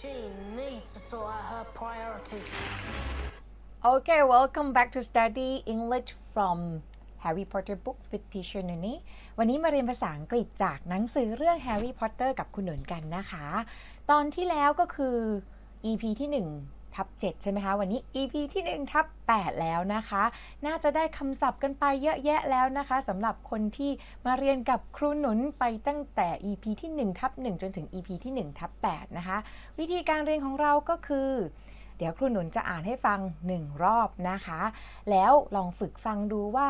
She needs to sort out her priorities. Okay, welcome back to study English from Harry Potter books with Teacher Nuni วันนี้มาเรียนภาษาอังกฤษจากหนังสือเรื่อง Harry Potter กับคุณหนุนกันนะคะ ตอนที่แล้วก็คือ EP ที่1/7 ใช่ไหมคะ วันนี้ EP ที่1/8 แล้วนะคะ น่าจะได้คำศัพท์กันไปเยอะแยะแล้วนะคะสำหรับคนที่มาเรียนกับครูหนุนไปตั้งแต่ EP ที่1/1 จนถึง EP ที่1/8 นะคะ วิธีการเรียนของเราก็คือเดี๋ยวครูหนุนจะอ่านให้ฟัง1รอบนะคะแล้วลองฝึกฟังดูว่า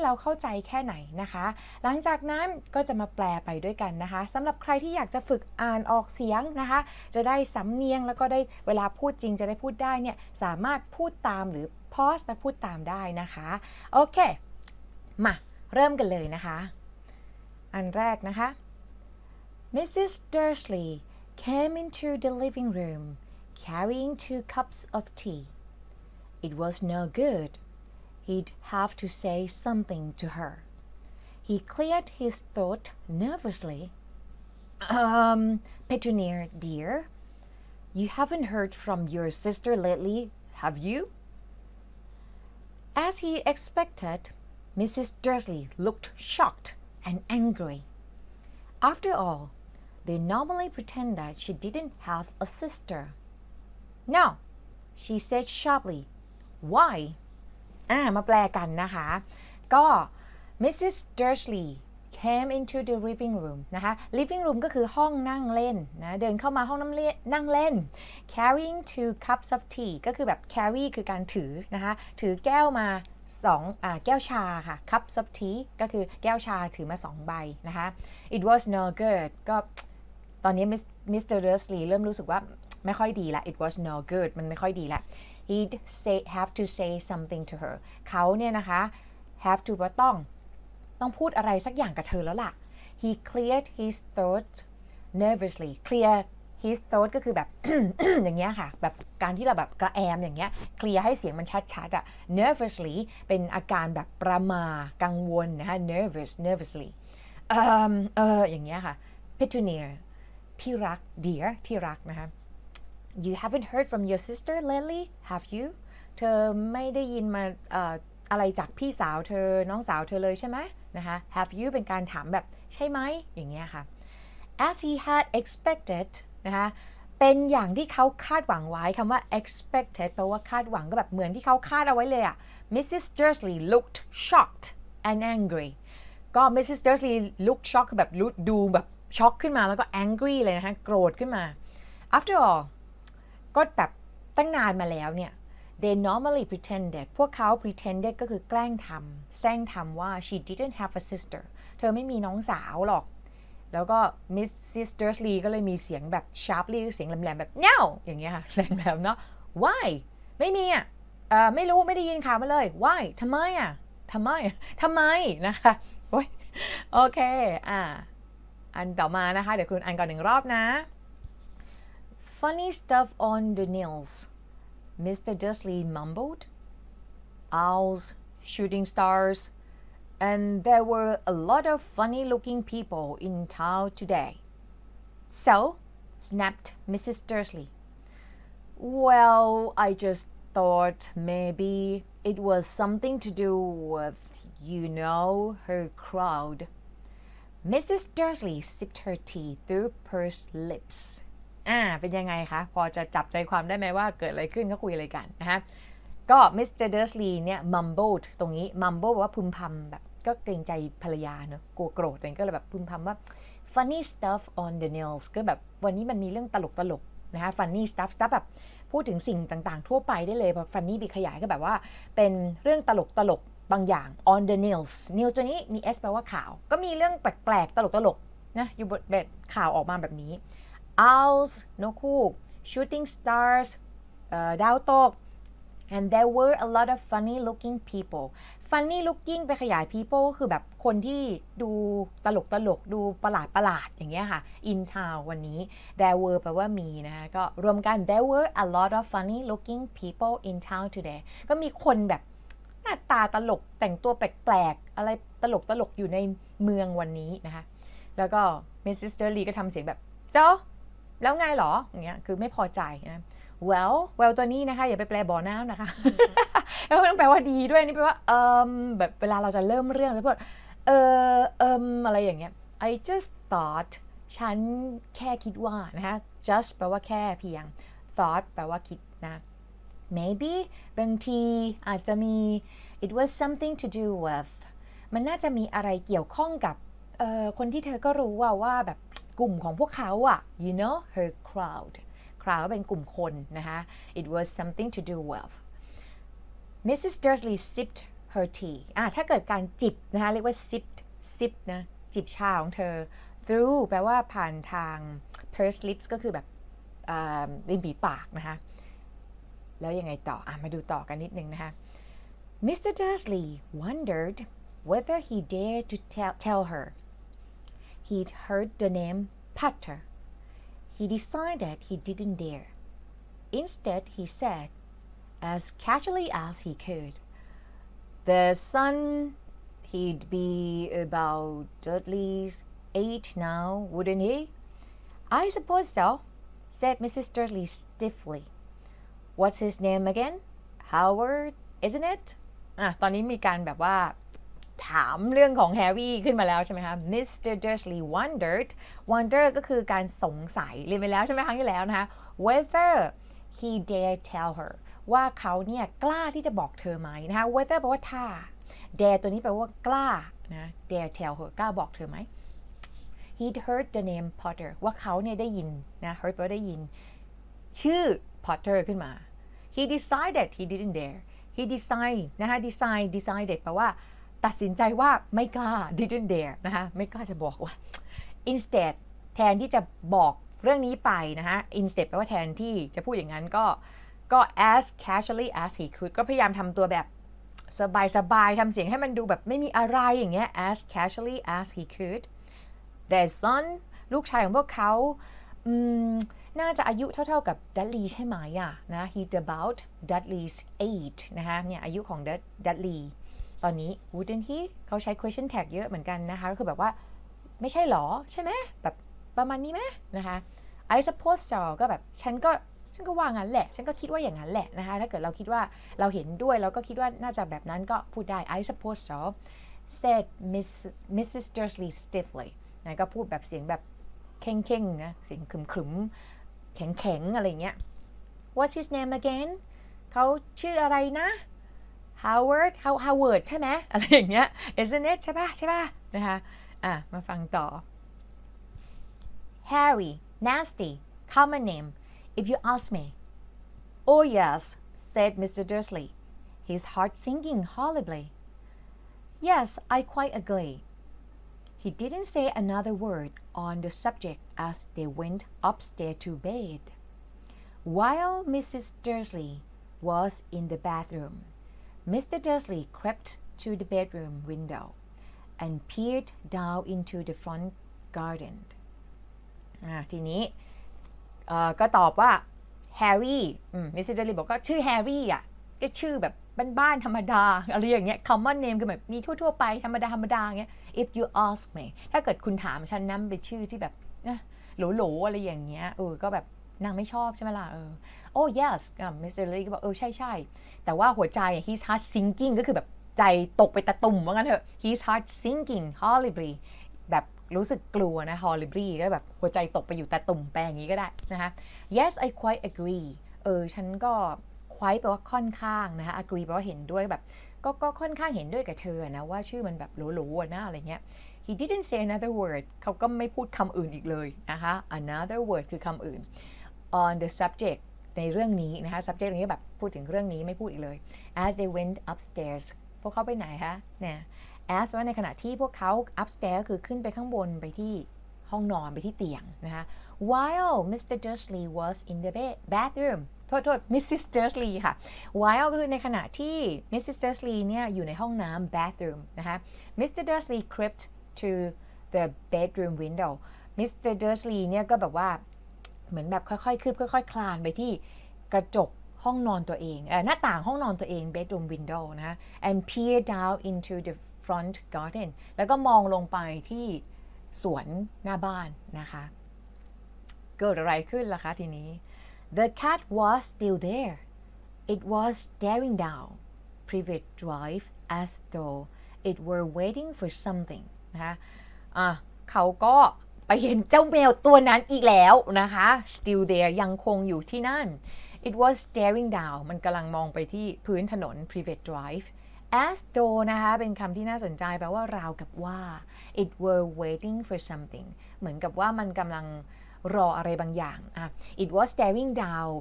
เราเข้าใจแค่ไหนนะคะหลังจากนั้นก็จะมาแปลไปด้วยกันนะคะสำหรับใครที่อยากจะฝึกอ่านออกเสียงนะคะจะได้สำเนียงแล้วก็ได้เวลาพูดจริงจะได้พูดได้เนี่ยสามารถพูดตามหรือพอสและพูดตามได้นะคะโอเคมาเริ่มกันเลยนะคะอันแรกนะคะ Mrs. Dursley came into the living room carrying 2 cups of tea. It was no good. He'd have to say something to her. He cleared his throat nervously. Petunia, dear, you haven't heard from your sister lately, have you? As he expected, Mrs. Dursley looked shocked and angry. After all, they normally pretend that she didn't have a sister.No, she said sharply. Why? มาแปลกันนะคะก็ Mrs. Dursley came into the living room นะคะ living room ก็คือห้องนั่งเล่นนะเดินเข้ามาห้องนั่งเล่น carrying 2 cups of tea ก็คือแบบ carry คือการถือนะคะถือแก้วมาแก้วชาค่ะ cups of tea ก็คือแก้วชาถือมา2ใบนะคะ it was no good ก็ตอนนี้ Mr. Dursley เริ่มรู้สึกว่าไม่ค่อยดีละ it was no good มันไม่ค่อยดีละ he'd have to say something to her เขาเนี่ยนะคะ have to ว่าต้องพูดอะไรสักอย่างกับเธอแล้วล่ะ he cleared his throat nervously clear his throat ก็คือแบบ อย่างเงี้ยค่ะแบบการที่เราแบบกระแอมอย่างเงี้ย clear ให้เสียงมันชัดๆอะ nervously เป็นอาการแบบประหม่ากังวลนะคะ nervously อย่างเงี้ยค่ะ Petunia ที่รัก dear ที่รักนะคะ You haven't heard from your sister lately, have you? เธอไม่ได้ยินมาอะไรจากพี่สาวเธอน้องสาวเธอเลยใช่ไหมนะคะ have you เป็นการถามแบบใช่ไหมอย่างเงี้ยค่ะ as he had expected นะคะเป็นอย่างที่เขาคาดหวังไว้คำว่า expected แปลว่าคาดหวังก็แบบเหมือนที่เขาคาดเอาไว้เลยอะ Mrs. Dursley looked shocked and angry ก็ Mrs. Dursley looked shocked คือแบบดูแบบช็อกขึ้นมาแล้วก็ angry เลยนะคะโกรธขึ้นมา after allก็แบบตั้งนานมาแล้วเนี่ย they normally pretended พวกเขา pretended ก็คือแกล้งทำแซงทำว่า she didn't have a sister เธอไม่มีน้องสาวหรอกแล้วก็ Mrs. Dursley ก็เลยมีเสียงแบบ sharply เสียงแหลมๆแบบ no อย่างเงี้ยค่ะแหลมๆเนาะ why ไม่มีไม่รู้ไม่ได้ยินข่าวมาเลย why ทำไมทำไมนะคะโอเคอันต่อมานะคะเดี๋ยวคุณอ่านก่อน1 รอบนะ Funny stuff on the nails, Mr. Dursley mumbled. Owls, shooting stars, and there were a lot of funny-looking people in town today. So, snapped Mrs. Dursley. Well, I just thought maybe it was something to do with, her crowd. Mrs. Dursley sipped her tea through pursed lips.เป็นยังไงคะพอจะจับใจความได้ไหมว่าเกิดอะไรขึ้นเขาคุยอะไรกันนะคะก็ Mr. Dursley เนี่ย mumbled ตรงนี้ mumble แปลว่าพึมพำแบบก็เกรงใจภรรยาเนอะกลัวโกรธก็เลยแบบพึมพำว่า funny stuff on the nails ก็แบบวันนี้มันมีเรื่องตลกนะคะ funny stuff แบบพูดถึงสิ่งต่างๆทั่วไปได้เลยพอ funny บีขยายก็แบบว่าเป็นเรื่องตลกบางอย่าง on the nails news ตัวนี้มี s แปลว่าข่าวก็มีเรื่องแปลกๆตลกนะอยู่แบบข่าวออกมาแบบนี้Owls นกฮูก shooting stars ดาวตก and there were a lot of funny looking people funny looking ไปขยาย people ก็คือแบบคนที่ดูตลกดูประหลาดอย่างเงี้ยค่ะ in town วันนี้ there were แปลว่ามีนะคะก็รวมกัน there were a lot of funny looking people in town today ก็มีคนแบบหน้าตาตลกแต่งตัวแปลกๆอะไรตลกอยู่ในเมืองวันนี้นะคะแล้วก็ Mrs. Dursley ก็ทำเสียงแบบ so แล้วไงหรออย่างเงี้ยคือไม่พอใจนะ well ตัวนี้นะคะอย่าไปแปลบ่อน้ำนะคะ แล้วต้องแปลว่าดีด้วยนี่แปลว่าแบบเวลาเราจะเริ่มเรื่องแล้วพูดอะไรอย่างเงี้ย I just thought ฉันแค่คิดว่านะคะ just แปลว่าแค่เพียง thought แปลว่าคิดนะ maybe บางทีอาจจะมี it was something to do with มันน่าจะมีอะไรเกี่ยวข้องกับคนที่เธอก็รู้ว่าแบบกลุ่มของพวกเขาอะ you know her crowd เป็นกลุ่มคนนะคะ it was something to do with Mrs. Dursley sipped her tea ถ้าเกิดการจิบนะคะเรียกว่า sip นะจิบชาของเธอ through แปลว่าผ่านทาง pursed lips ก็คือแบบริมฝีปากนะคะแล้วยังไงต่อมาดูต่อกันนิดนึงนะคะ Mr. Dursley wondered whether he dared to tell her he'd heard the name Potter. He decided he didn't dare. Instead, he said, as casually as he could, the son, he'd be about Dudley's age now, wouldn't he? I suppose so, said Mrs. Dursley stiffly. What's his name again? Howard, isn't it? ตอนนี้มีการแบบว่าถามเรื่องของแฮร์รี่ขึ้นมาแล้วใช่ไหมคะ Mr. Dursley wonder ก็คือการสงสัยเรียนไปแล้วใช่ไหมครั้งที่แล้วนะคะ whether he dare tell her ว่าเขาเนี่ยกล้าที่จะบอกเธอไหมนะคะ whether แปลว่าถ้า dare ตัวนี้แปลว่ากล้านะ dare tell her กล้าบอกเธอไหม he'd heard the name Potter ว่าเขาเนี่ยได้ยินนะ heard แปลว่าได้ยินชื่อ Potter ขึ้นมา he decided he didn't dare he decided นะคะ decided แปลว่าตัดสินใจว่าไม่กล้า didn't dare นะคะไม่กล้าจะบอกว่า instead แทนที่จะบอกเรื่องนี้ไปนะคะ instead แปลว่าแทนที่จะพูดอย่างนั้นก็ as casually as he could ก็พยายามทำตัวแบบสบายๆทำเสียงให้มันดูแบบไม่มีอะไรอย่างเงี้ย as casually as he could their son ลูกชายของพวกเขาน่าจะอายุเท่าๆกับดัตลีใช่ไหมนะ he's about Dudley's age นะคะเนี่ยอายุของดัตลีตอนนี้ wouldn't he เขาใช้ question tag เยอะเหมือนกันนะคะก็คือแบบว่าไม่ใช่หรอใช่ไหมแบบประมาณนี้ไหมนะคะ I suppose so ก็แบบฉันก็ว่างั้นแหละฉันก็คิดว่าอย่างนั้นแหละนะคะถ้าเกิดเราคิดว่าเราเห็นด้วยเราก็คิดว่าน่าจะแบบนั้นก็พูดได้ I suppose so said Mrs. Dursley stiffly นะก็พูดแบบเสียงแบบเข่งๆนะเสียงขรึมๆแข็งๆอะไรเงี้ย What's his name again เขาชื่ออะไรนะHoward ใช่ไหมอะไรอย่างเงี้ย isn't it ใช่ป่ะนะคะมาฟังต่อ Harry nasty common name if you ask me oh yes said Mr. Dursley his heart sinking horribly yes I quite agree he didn't say another word on the subject as they went upstairs to bed while Mrs. Dursley was in the bathroom Mr. Dursley crept to the bedroom window and peered down into the front garden ทีนี้ก็ตอบว่า Harry Mr. Dursley บอกก็ชื่อ Harry ก็ชื่อแบบบ้านๆธรรมดาอะไรอย่างเงี้ย common name คือแบบมีทั่วๆไปธรรมดาเงี้ย if you ask me ถ้าเกิดคุณถามฉันนั่นเป็นชื่อที่แบบโหลๆอะไรอย่างเงี้ยก็แบบนางไม่ชอบใช่ไหมล่ะoh yes Mr. Dursley ก็บอกใช่แต่ว่าหัวใจ his heart sinking ก็คือแบบใจตกไปตะตุ่มว่างั้นเถอะ his heart sinking horribly แบบรู้สึกกลัวนะ horribly ก็แบบหัวใจตกไปอยู่ตะตุ่มแปลอย่างนี้ก็ได้นะคะ yes I quite agree ฉันก็ quite แปลว่าค่อนข้างนะคะ agree แปลว่าเห็นด้วยแบบก็ค่อนข้างเห็นด้วยกับเธอนะว่าชื่อมันแบบโหลๆนะอะไรเงี้ย he didn't say another word เขาก็ไม่พูดคำอื่นอีกเลยนะคะ another word คือคำอื่น on the subject ในเรื่องนี้นะคะ subject นี้แบบพูดถึงเรื่องนี้ไม่พูดอีกเลย as they went upstairs พวกเขาไปไหนคะเนี่ย as แปลว่าในขณะที่พวกเขา upstairs คือขึ้นไปข้างบนไปที่ห้องนอนไปที่เตียงนะคะ while Mr. Dursley was in the bathroom โทษ Mrs. Dursley ค่ะ while ก็คือในขณะที่ Mrs. Dursley เนี่ยอยู่ในห้องน้ำ bathroom นะคะ Mr. Dursley crept to the bedroom window Mr. Dursley เนี่ยก็แบบว่าเหมือนแบบค่อยๆคืบค่อยๆคลานไปที่กระจกห้องนอนตัวเองหน้าต่างห้องนอนตัวเอง bedroom window นะ and peer down into the front garden แล้วก็มองลงไปที่สวนหน้าบ้านนะคะ เกิดอะไรขึ้นล่ะคะทีนี้ The cat was still there. It was staring down Privet Drive as though it were waiting for something นะคะเขาก็ไปเห็นเจ้าแมวตัวนั้นอีกแล้วนะคะ still there ยังคงอยู่ที่นั่น It was staring down มันกำลังมองไปที่พื้นถนน Privet Drive as though นะคะเป็นคำที่น่าสนใจแปลว่าราวกับว่า it were waiting for something เหมือนกับว่ามันกำลังรออะไรบางอย่างit was staring down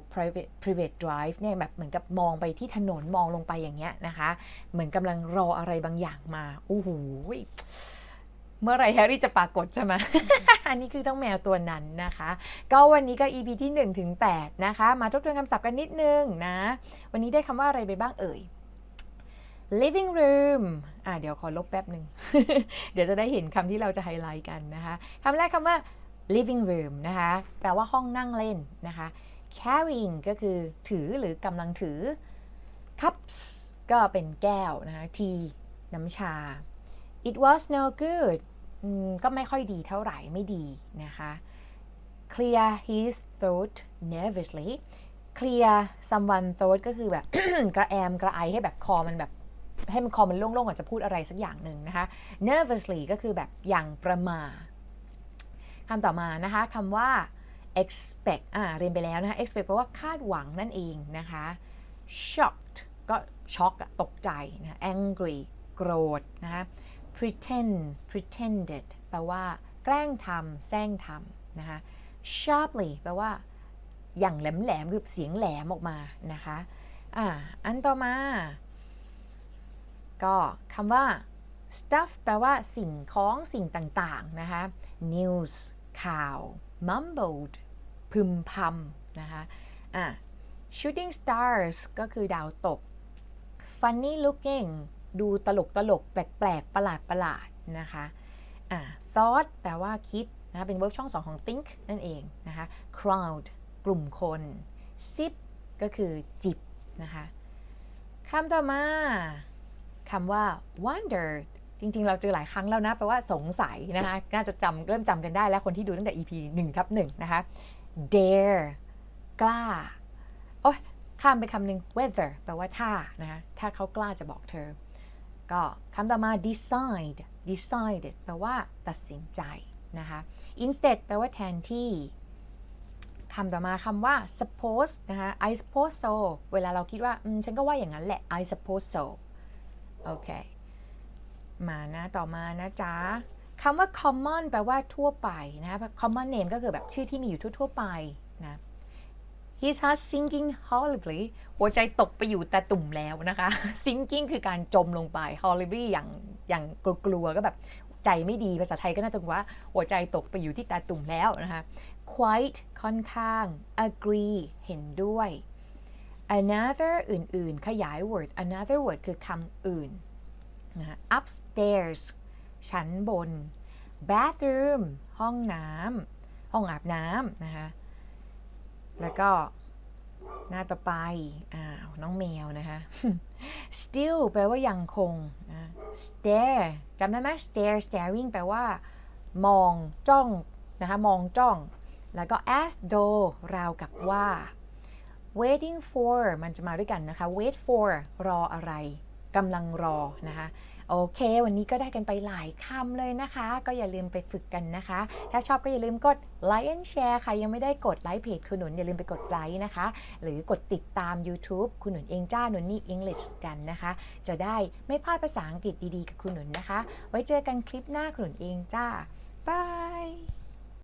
private drive เนี่ยแบบเหมือนกับมองไปที่ถนนมองลงไปอย่างเงี้ยนะคะเหมือนกำลังรออะไรบางอย่างมาโอ้โหเมื่อไรแฮร์รี่จะปรากฏใช่ไหม อันนี้คือต้องแมวตัวนั้นนะคะก็วันนี้ก็ EP ที่1 ถึง 8นะคะมาทบทวนคำศัพท์กันนิดนึงนะวันนี้ได้คำว่าอะไรไปบ้างเอ่ย living room เดี๋ยวขอลบแป๊บหนึ่ง เดี๋ยวจะได้เห็นคำที่เราจะไฮไลท์กันนะคะคำแรกคำว่า living room นะคะแปลว่าห้องนั่งเล่นนะคะ carrying ก็คือถือหรือกำลังถือ cups ก็เป็นแก้วนะคะ tea น้ำชา it was no good ก็ไม่ค่อยดีเท่าไหร่ไม่ดีนะคะ clear his throat nervously clear someone throat ก็คือแบบ กระแอมกระไอให้แบบคอมันแบบให้มันคอมันโล่งๆก่อนจะพูดอะไรสักอย่างหนึ่งนะคะ nervously ก็คือแบบอย่างประหม่าคำต่อมานะคะคำว่า expect เรียนไปแล้วนะคะ expect แปลว่าคาดหวังนั่นเองนะคะ shocked ก็ช็อกตกใจนะ angry โกรธนะคะ pretended แปลว่าแกล้งทำแซงทำนะคะ sharply แปลว่าอย่างแหลมๆคือเสียงแหลมออกมานะคะอันต่อมาก็คำว่า stuff แปลว่าสิ่งของสิ่งต่างๆนะคะ news ข่าว mumbled พึมพำนะคะshooting stars ก็คือดาวตก funny looking ดูตลกแปลกประหลาดนะคะthought แปลว่าคิดนะคะเป็น verb ช่อง2ของ think นั่นเองนะคะ crowd กลุ่มคน sip ก็คือจิบนะคะคำต่อมาคำว่า wonder จริงๆเราเจอหลายครั้งแล้วนะแปลว่าสงสัยนะคะน่าจะเริ่มจำกันได้แล้วคนที่ดูตั้งแต่ EP 1/1 นะคะ dare กล้าข้ามไปคำหนึ่ง whether แปลว่าถ้านะคะถ้าเขากล้าจะบอกเธอก็คำต่อมา decided แปลว่าตัดสินใจนะคะ instead แปลว่าแทนที่คำต่อมาคำว่า suppose นะคะ I suppose so เวลาเราคิดว่าฉันก็ว่าอย่างนั้นแหละ I suppose so โอเคมานะต่อมานะจ๊ะคำว่า common แปลว่าทั่วไปนะ common name ก็คือแบบชื่อที่มีอยู่ทั่วๆไปนะ His heart sinking horribly หัวใจตกไปอยู่ตาตุ่มแล้วนะคะ sinking คือการจมลงไป horribly อย่างกลัวๆก็แบบใจไม่ดีภาษาไทยก็น่าจะว่าหัวใจตกไปอยู่ที่ตาตุ่มแล้วนะคะ quite ค่อนข้าง agree เห็นด้วย another อื่นๆขยาย word another word คือคำอื่นนะ upstairs ชั้นบน bathroom ห้องน้ำห้องอาบน้ำนะคะแล้วก็หน้าต่อไปน้องแมวนะคะ still แปลว่ายังคงนะ stare จำได้ไหม staring แปลว่ามองจ้องนะคะมองจ้องแล้วก็ as though ราวกับว่า waiting for มันจะมาด้วยกันนะคะ wait for รออะไรกำลังรอนะคะโอเควันนี้ก็ได้กันไปหลายคำเลยนะคะก็อย่าลืมไปฝึกกันนะคะถ้าชอบก็อย่าลืมกดไลค์และแชร์ค่ะยังไม่ได้กดไลค์เพจคุณหนุนอย่าลืมไปกดไลค์นะคะหรือกดติดตาม YouTube คุณหนุนเองจ้าหนุนนี่ English กันนะคะจะได้ไม่พลาดภาษาอังกฤษดีๆกับคุณหนุนนะคะไว้เจอกันคลิปหน้าคุณหนุนเองจ้าบาย